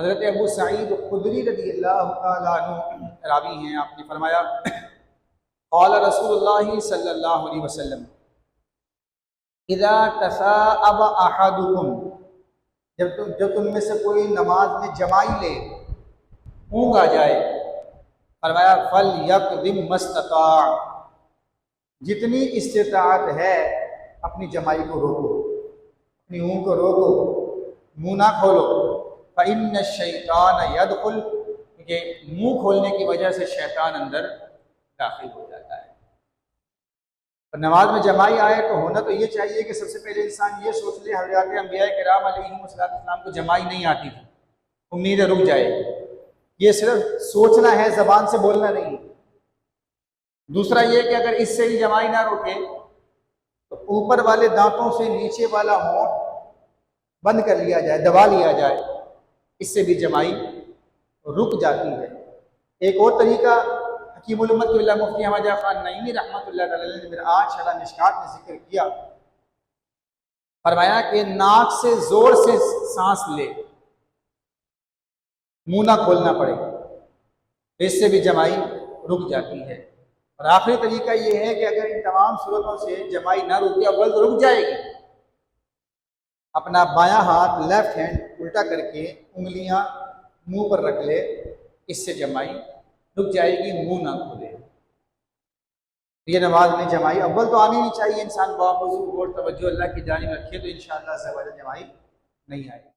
حضرت ابو سعید خدری رضی اللہ تعالیٰ عنہ راوی ہیں، آپ نے فرمایا قال رسول اللہ صلی اللہ علیہ وسلم اذا تثاءب احدکم، جب تم میں سے کوئی نماز میں جمائی لے، اونگ آ جائے، فرمایا فَلْيَقْضِ مَا اسْتَطَاعَ، جتنی استطاعت ہے اپنی جمائی کو روکو، اپنی اونگ کو روکو، منہ نہ کھولو، فَإِنَّ الشَّيْطَانَ يَدْخُلُ، کیونکہ منہ کھولنے کی وجہ سے شیطان اندر داخل ہو جاتا ہے۔ اور نماز میں جمائی آئے تو ہونا تو یہ چاہیے کہ سب سے پہلے انسان یہ سوچ لے، حضرات انبیاء کرام علیہم السلام کو جمائی نہیں آتی تھی، امید ہے رک جائے، یہ صرف سوچنا ہے، زبان سے بولنا نہیں۔ دوسرا یہ کہ اگر اس سے بھی جمائی نہ روکے تو اوپر والے دانتوں سے نیچے والا ہونٹ بند کر لیا جائے، دبا لیا جائے، اس سے بھی جمائی رک جاتی ہے۔ ایک اور طریقہ حکیم الامت اللہ مفتی احمد خان نعیمی رحمۃ اللہ علیہ نے مرآت شرح مشکات میں ذکر کیا، فرمایا کہ ناک سے زور سے سانس لے، منہ نہ کھولنا پڑے، اس سے بھی جمائی رک جاتی ہے۔ اور آخری طریقہ یہ ہے کہ اگر ان تمام صورتوں سے جمائی نہ رکی، اول تو رک جائے گی، اپنا بایاں ہاتھ لیفٹ ہینڈ الٹا کر کے انگلیاں منہ پر رکھ لے، اس سے جمائی رک جائے گی، منہ نہ کھولے۔ یہ نماز میں جمائی اول تو آنی نہیں چاہیے، انسان باوضو اور توجہ اللہ کی جانب رکھے تو انشاءاللہ جمائی نہیں آئے۔